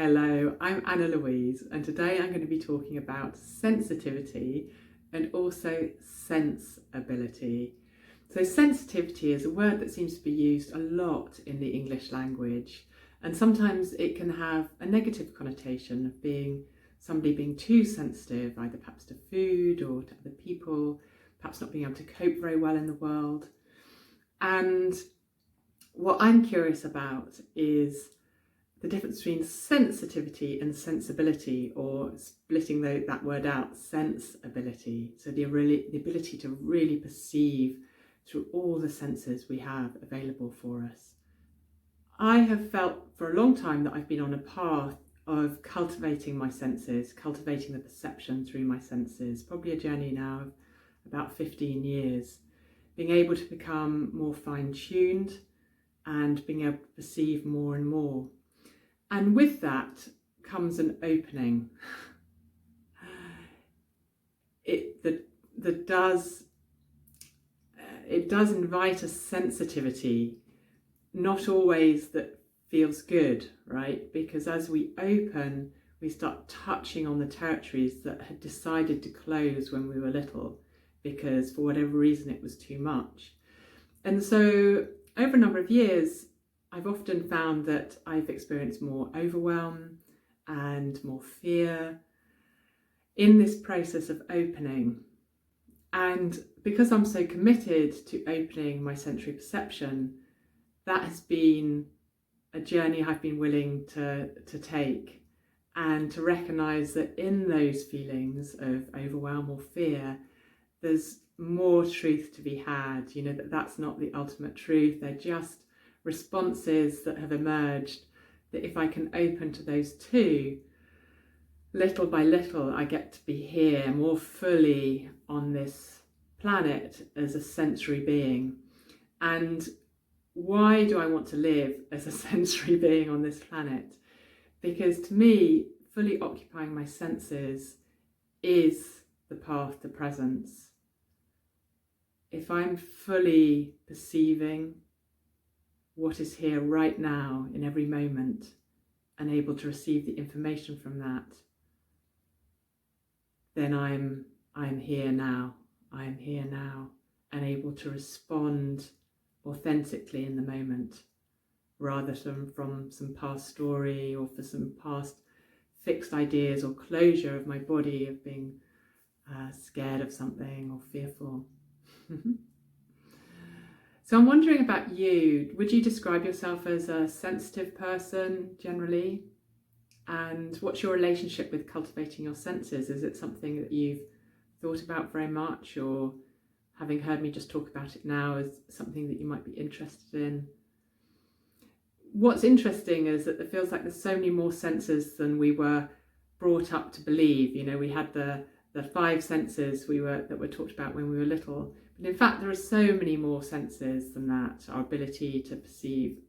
Hello, I'm Annalouise, and today I'm going to be talking about sensitivity and also sensibility. So sensitivity is a word that seems to be used a lot in the English language, and sometimes it can have a negative connotation of somebody being too sensitive, either perhaps to food or to other people, perhaps not being able to cope very well in the world. And what I'm curious about is the difference between sensitivity and sensibility, or splitting that word out, sensibility. So the ability to really perceive through all the senses we have available for us. I have felt for a long time that I've been on a path of cultivating my senses, cultivating the perception through my senses, probably a journey now of about 15 years, being able to become more fine-tuned and being able to perceive more and more. And with that comes an opening. It does invite a sensitivity, not always that feels good, right? Because as we open, we start touching on the territories that had decided to close when we were little, because for whatever reason it was too much. And so over a number of years, I've often found that I've experienced more overwhelm and more fear in this process of opening. And because I'm so committed to opening my sensory perception, that has been a journey I've been willing to take, and to recognise that in those feelings of overwhelm or fear, there's more truth to be had. You know, that's not the ultimate truth. They're just responses that have emerged, that if I can open to those two, little by little I get to be here more fully on this planet as a sensory being. And why do I want to live as a sensory being on this planet? Because to me, fully occupying my senses is the path to presence. If I'm fully perceiving what is here right now in every moment and able to receive the information from that, then I'm here now. I'm here now and able to respond authentically in the moment, rather than from some past story or for some past fixed ideas or closure of my body of being scared of something or fearful. So I'm wondering about you. Would you describe yourself as a sensitive person generally? And what's your relationship with cultivating your senses? Is it something that you've thought about very much, or having heard me just talk about it now, is something that you might be interested in? What's interesting is that it feels like there's so many more senses than we were brought up to believe. You know, we had the 5 senses that were talked about when we were little. But in fact, there are so many more senses than that. Our ability to perceive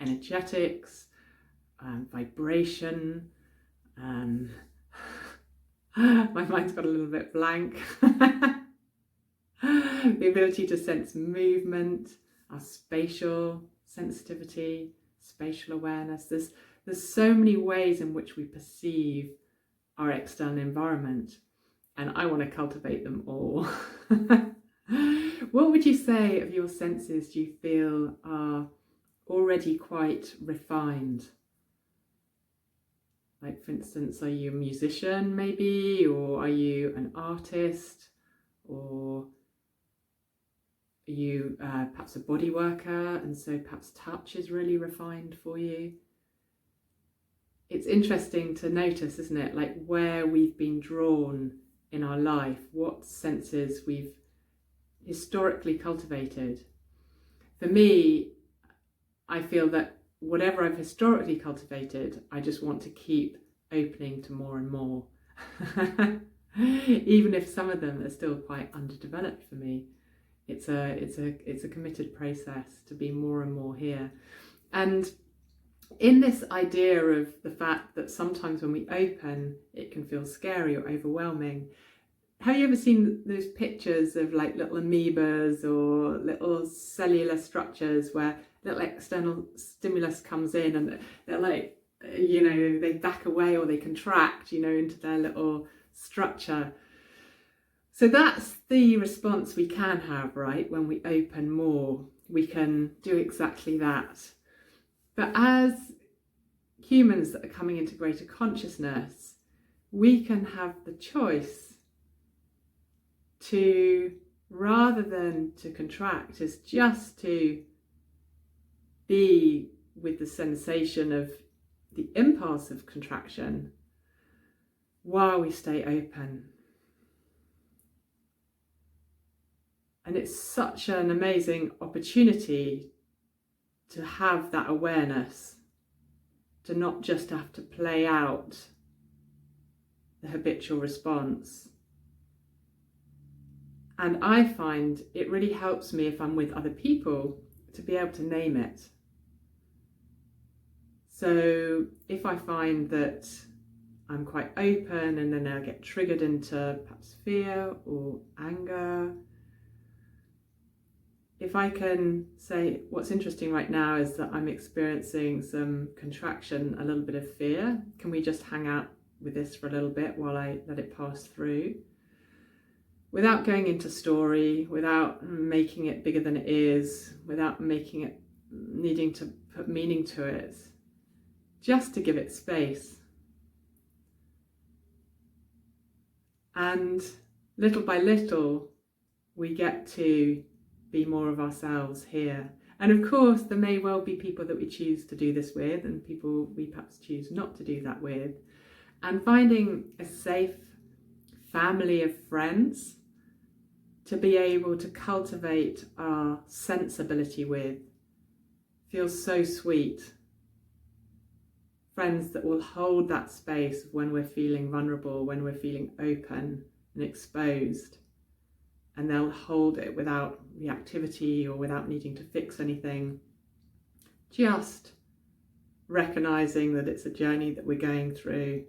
energetics, vibration. My mind's got a little bit blank. The ability to sense movement, our spatial sensitivity, spatial awareness. There's so many ways in which we perceive our external environment, and I want to cultivate them all. What would you say of your senses do you feel are already quite refined? Like, for instance, are you a musician maybe, or are you an artist, or are you perhaps a body worker, and so perhaps touch is really refined for you? It's interesting to notice, isn't it, like where we've been drawn in our life, what senses we've historically cultivated. For me, I feel that whatever I've historically cultivated, I just want to keep opening to more and more. Even if some of them are still quite underdeveloped for me. It's a committed process to be more and more here. And in this idea of the fact that sometimes when we open, it can feel scary or overwhelming. Have you ever seen those pictures of like little amoebas or little cellular structures where little external stimulus comes in and they're like they back away or they contract, into their little structure. So that's the response we can have, right? When we open more, we can do exactly that. But as humans that are coming into greater consciousness, we can have the choice to, rather than to contract, is just to be with the sensation of the impulse of contraction while we stay open. And it's such an amazing opportunity to have that awareness, to not just have to play out the habitual response. And I find it really helps me if I'm with other people to be able to name it. So if I find that I'm quite open and then I get triggered into perhaps fear or anger, if I can say, what's interesting right now is that I'm experiencing some contraction, a little bit of fear. Can we just hang out with this for a little bit while I let it pass through? Without going into story, without making it bigger than it is, without making it needing to put meaning to it, just to give it space. And little by little, we get to be more of ourselves here. And of course, there may well be people that we choose to do this with and people we perhaps choose not to do that with. And finding a safe family of friends to be able to cultivate our sensibility with feels so sweet. Friends that will hold that space when we're feeling vulnerable, when we're feeling open and exposed. And they'll hold it without reactivity or without needing to fix anything. Just recognizing that it's a journey that we're going through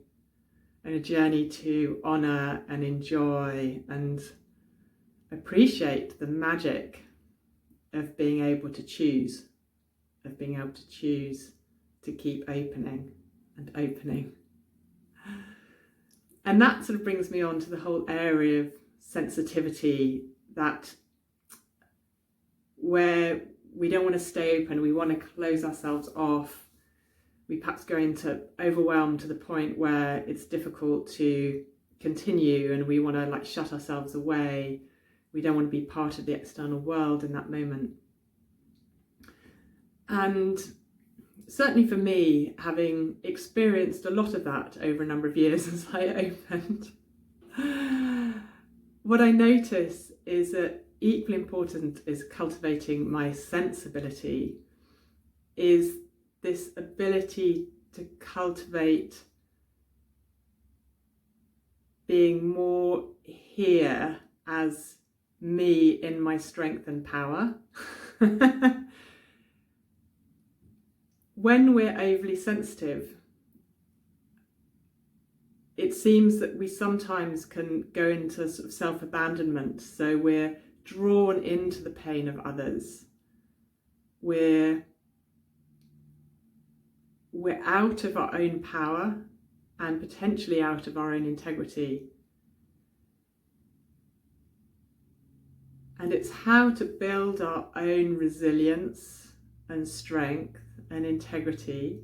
and a journey to honor and enjoy and appreciate the magic of being able to choose, to keep opening and opening. And that sort of brings me on to the whole area of sensitivity, that where we don't want to stay open, we want to close ourselves off. We perhaps go into overwhelm to the point where it's difficult to continue and we want to shut ourselves away. We don't want to be part of the external world in that moment. And certainly for me, having experienced a lot of that over a number of years as I opened, what I notice is that equally important is cultivating my sensibility, is this ability to cultivate being more here as me in my strength and power. When we're overly sensitive, it seems that we sometimes can go into sort of self-abandonment. So we're drawn into the pain of others. We're out of our own power and potentially out of our own integrity. And it's how to build our own resilience and strength and integrity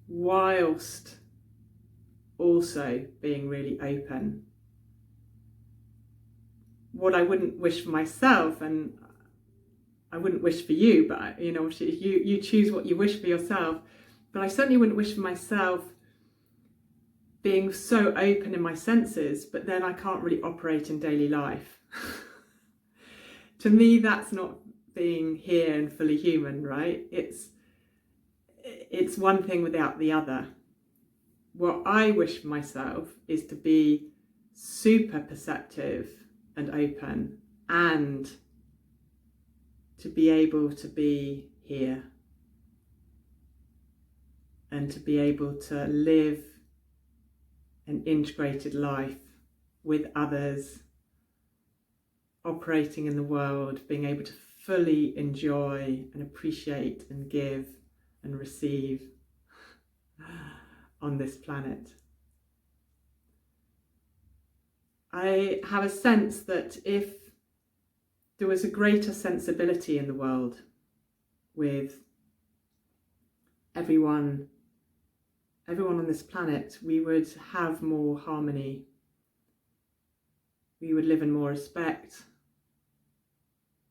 whilst also being really open. What I wouldn't wish for myself, and I wouldn't wish for you, but you choose what you wish for yourself, but I certainly wouldn't wish for myself being so open in my senses, but then I can't really operate in daily life. To me, that's not being here and fully human, right? It's one thing without the other. What I wish for myself is to be super perceptive and open, and to be able to be here and to be able to live an integrated life with others, operating in the world, being able to fully enjoy and appreciate and give and receive. on this planet. I have a sense that if there was a greater sensibility in the world with everyone on this planet, we would have more harmony. We would live in more respect.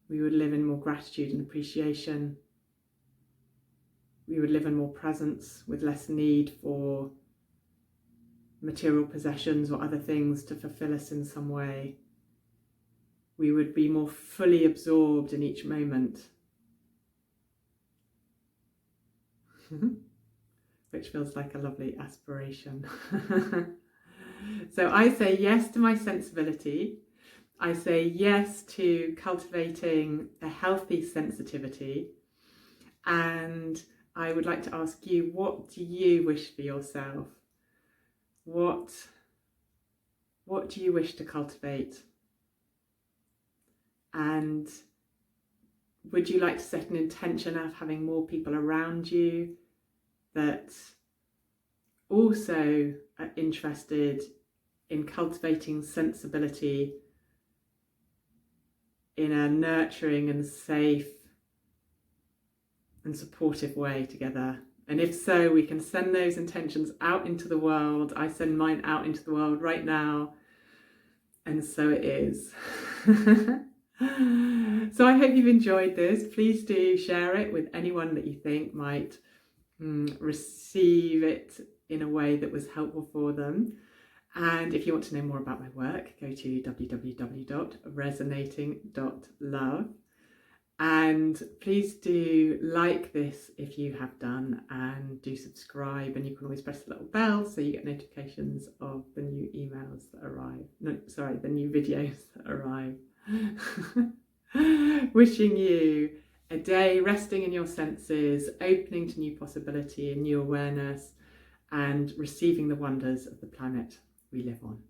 We would live in more gratitude and appreciation. We would live in more presence with less need for material possessions or other things to fulfill us in some way. We would be more fully absorbed in each moment, which feels like a lovely aspiration. So I say yes to my sensibility. I say yes to cultivating a healthy sensitivity. And I would like to ask you, what do you wish for yourself? What do you wish to cultivate? And would you like to set an intention of having more people around you that also are interested in cultivating sensibility in a nurturing and safe and supportive way together? And if so, we can send those intentions out into the world. I send mine out into the world right now. And so it is. So I hope you've enjoyed this. Please do share it with anyone that you think might receive it in a way that was helpful for them. And if you want to know more about my work, go to www.resonating.love. And please do like this if you have done, and do subscribe, and you can always press the little bell so you get notifications of the new emails that arrive. The new videos that arrive. Wishing you a day resting in your senses, opening to new possibility and new awareness, and receiving the wonders of the planet we live on.